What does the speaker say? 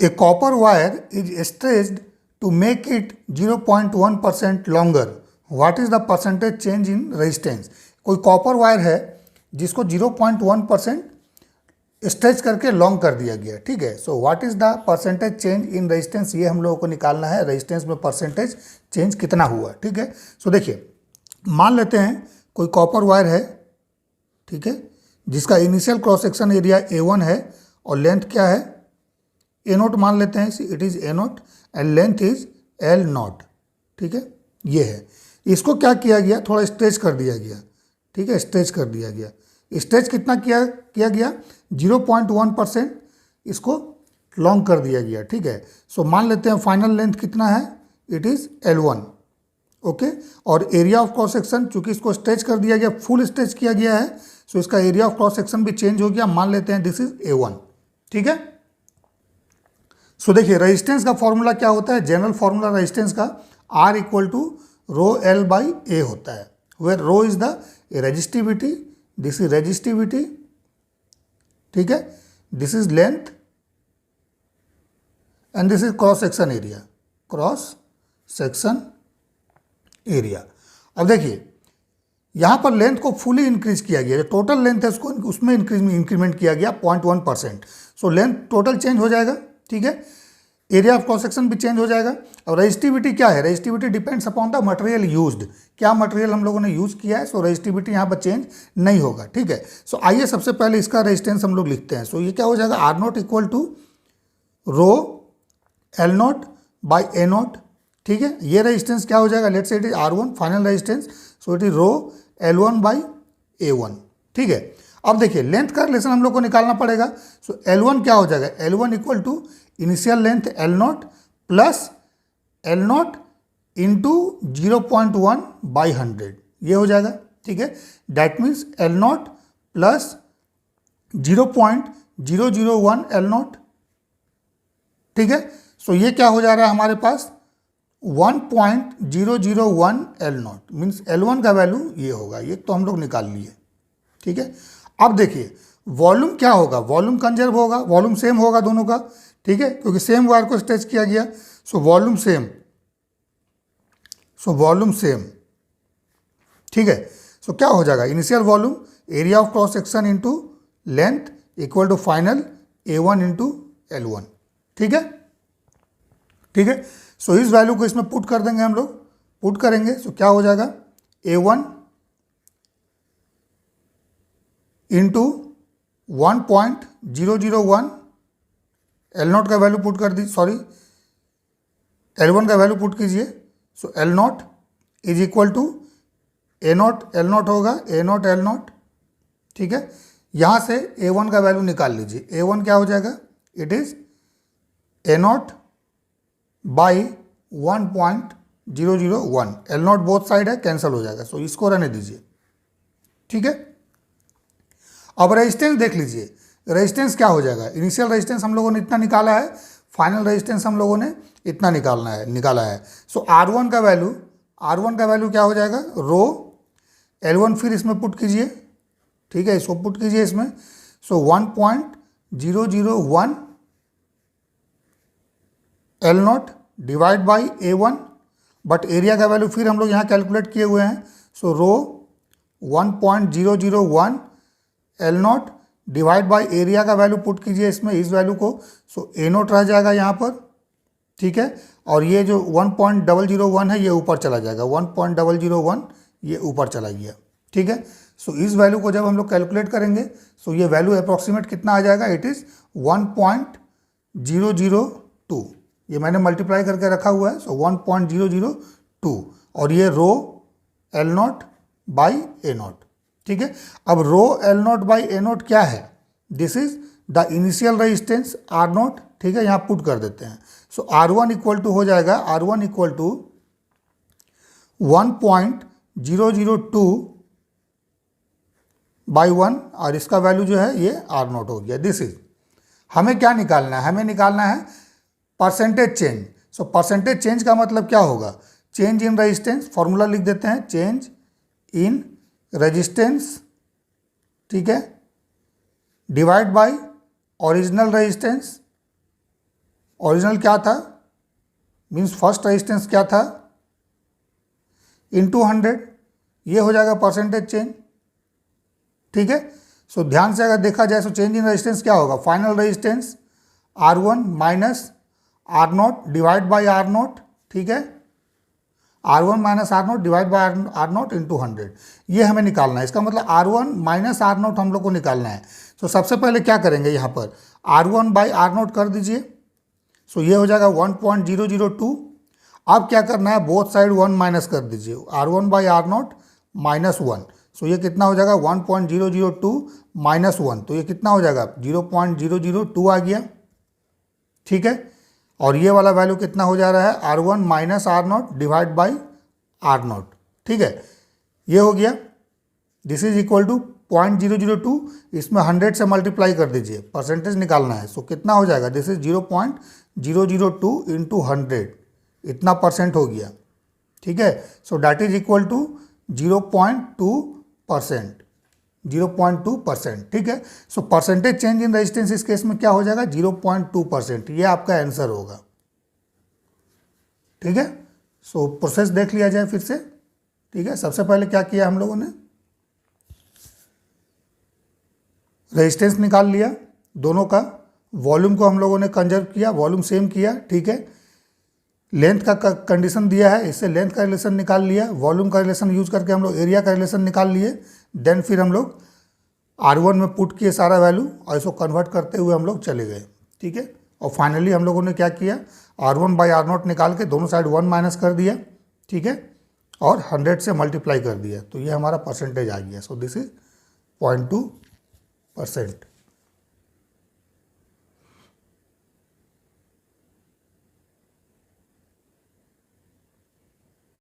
A copper wire is stretched to make it 0.1% longer. What is the percentage change in resistance? कोई copper wire है जिसको 0.1% stretch करके long कर दिया गया, ठीक है. So what is the percentage change in resistance, ये हम लोगों को निकालना है. रेजिस्टेंस में परसेंटेज चेंज कितना हुआ, ठीक है. सो देखिए, मान लेते हैं कोई कॉपर वायर है, ठीक है, जिसका initial cross section area A1 है और लेंथ क्या है, A0 मान लेते हैं. It is A0 and length is L0, ठीक है. ये है. इसको क्या किया गया, थोड़ा स्ट्रेच कर दिया गया, ठीक है, स्ट्रेच कर दिया गया. स्ट्रेच कितना किया गया, 0.1% इसको लॉन्ग कर दिया गया, ठीक है. सो मान लेते हैं फाइनल लेंथ कितना है, इट इज़ L1, ओके. और एरिया ऑफ क्रॉस सेक्शन, चूंकि इसको स्ट्रेच कर दिया गया, फुल स्ट्रेच किया गया है, सो इसका एरिया ऑफ क्रॉस सेक्शन भी चेंज हो गया. मान लेते हैं दिस इज A1, ठीक है. सो देखिए, रेजिस्टेंस का फॉर्मूला क्या होता है, जनरल फॉर्मूला रेजिस्टेंस का R equal to rho L by A होता है, where rho is the resistivity, this is resistivity, ठीक है, this is length and this is cross section area, cross section area. अब देखिए, यहाँ पर लेंथ को फुली इंक्रीज किया गया, जो टोटल लेंथ है उसको उसमें इंक्रीमेंट किया गया 0.1%. सो लेंथ टोटल चेंज हो जाएगा, ठीक है. एरिया ऑफ क्रॉस सेक्शन भी चेंज हो जाएगा. और रेजिस्टिविटी क्या है, resistivity depends upon the material used, क्या मटेरियल हम लोगों ने यूज़ किया है. सो रेजिस्टिविटी यहाँ पर चेंज नहीं होगा, ठीक है. सो आइए सबसे पहले इसका रेजिस्टेंस हम लोग लिखते हैं. सो ये क्या हो जाएगा, R0 equal to row L0 by A0, ठीक है. ये रेजिस्टेंस क्या हो जाएगा, let's say it is R1 final resistance, so it is rho L1 by A1, ठीक है. अब देखिए, लेंथ का रिलेशन हम लोग को निकालना पड़ेगा. सो L1 क्या हो जाएगा, L1 equal to initial length L0 plus L0 into 0.1 by 100, ये हो जाएगा, ठीक है. That means L0 plus 0.001 L0, ठीक है. सो ये क्या हो जा रहा है हमारे पास, 1.001 L0, मीन्स L1 का वैल्यू ये होगा. ये तो हम लोग निकाल लिए, ठीक है. अब देखिए, वॉल्यूम क्या होगा, वॉल्यूम कंजर्व होगा, वॉल्यूम सेम होगा दोनों का, ठीक है, क्योंकि सेम वायर को स्ट्रेच किया गया. सो वॉल्यूम सेम, ठीक है. सो क्या हो जाएगा, initial volume area of cross section into length equal to final A1 into L1, ठीक है, ठीक है. सो इस वैल्यू को इसमें पुट कर देंगे हम लोग, पुट करेंगे. सो क्या हो जाएगा, A1 इंटू 1.001 L0 का वैल्यू पुट कर दी, सॉरी L1 का वैल्यू पुट कीजिए. सो L0 is equal to A0 L0 होगा, A0 L0, ठीक है. यहाँ से A1 का वैल्यू निकाल लीजिए. A1 क्या हो जाएगा, it is A0 by 1.001, L0 both side है, कैंसिल हो जाएगा. सो इसको रहने दीजिए, ठीक है. अब रेजिस्टेंस देख लीजिए, रेजिस्टेंस क्या हो जाएगा, इनिशियल रेजिस्टेंस हम लोगों ने इतना निकाला है, फाइनल रेजिस्टेंस हम लोगों ने इतना निकाला है. सो R1 का वैल्यू क्या हो जाएगा, रो L1 फिर इसमें पुट कीजिए, ठीक है, इसको पुट कीजिए इसमें. सो 1.001 L0 divide by A1, but area का वैल्यू फिर हम लोग यहाँ कैलकुलेट किए हुए हैं. सो रो 1.001 L0 डिवाइड बाई एरिया का वैल्यू पुट कीजिए इसमें, इस वैल्यू को. सो A0 रह जाएगा यहाँ पर, ठीक है. और ये जो 1.001 है ये ऊपर चला जाएगा, 1.001 ये ऊपर चला गया, ठीक है. सो इस वैल्यू को जब हम लोग कैलकुलेट करेंगे, सो ये वैल्यू अप्रॉक्सीमेट कितना आ जाएगा, इट इज़ 1.002. ये मैंने मल्टीप्लाई करके रखा हुआ है. सो 1.002 और ये रो L0 बाई A0, ठीक है. अब रो L0 बाई A0 क्या है, this is the initial resistance R0, ठीक है, यहाँ पुट कर देते हैं. सो R1 इक्वल टू हो जाएगा, R1 इक्वल टू 1.002 बाई 1 और इसका वैल्यू जो है ये R0 हो गया. दिस इज, हमें क्या निकालना है, हमें निकालना है परसेंटेज चेंज. सो परसेंटेज चेंज का मतलब क्या होगा, चेंज इन रेजिस्टेंस, फॉर्मूला लिख देते हैं, चेंज इन रेजिस्टेंस, ठीक है, divide by original resistance original क्या था, मीन्स फर्स्ट रेजिस्टेंस क्या था, इंटू 100, ये हो जाएगा परसेंटेज चेंज। ठीक है, सो ध्यान से अगर देखा जाए तो चेंज इन रेजिस्टेंस क्या होगा, final resistance R1 minus R0 divide by R0। ठीक है, R1 minus R0 divide by R0 into 100, ये हमें निकालना है। इसका मतलब R1 माइनस R0 हम लोग को निकालना है। तो सबसे पहले क्या करेंगे, यहाँ पर R1 बाई R0 कर दीजिए। सो ये हो जाएगा 1.002। अब क्या करना है, बोथ साइड 1 माइनस कर दीजिए, R1 बाई R0 माइनस 1। सो ये कितना हो जाएगा 1.002 माइनस 1, तो ये कितना हो जाएगा 0.002 आ गया। ठीक है, और ये वाला वैल्यू कितना हो जा रहा है, R1 minus R0 divide by R0। ठीक है, ये हो गया, दिस इज इक्वल टू 0.002, इसमें 100 से मल्टीप्लाई कर दीजिए, परसेंटेज निकालना है। सो कितना हो जाएगा, दिस इज 0.002 इंटू 100, इतना परसेंट हो गया। ठीक है, so that is equal to 0.2%, 0.2%। ठीक है, so percentage change in resistance इस केस में क्या हो जाएगा, 0.2%, ये आपका आंसर होगा। ठीक है, सो प्रोसेस देख लिया जाए फिर से। ठीक है, सबसे पहले क्या किया हम लोगों ने, रेजिस्टेंस निकाल लिया दोनों का, वॉल्यूम को हम लोगों ने कंजर्व किया, वॉल्यूम सेम किया। ठीक है, लेंथ का कंडीशन दिया है, इससे लेंथ का रिलेशन निकाल लिया, वॉल्यूम का रिलेशन यूज करके हम लोग एरिया का रिलेशन निकाल लिए। देन फिर हम लोग R1 में पुट किए सारा वैल्यू और इसको कन्वर्ट करते हुए हम लोग चले गए। ठीक है, और फाइनली हम लोगों ने क्या किया, R1 बाई R0 निकाल के दोनों साइड 1 माइनस कर दिया। ठीक है, और 100 से मल्टीप्लाई कर दिया, तो ये हमारा परसेंटेज आ गया। So this is 0.2%।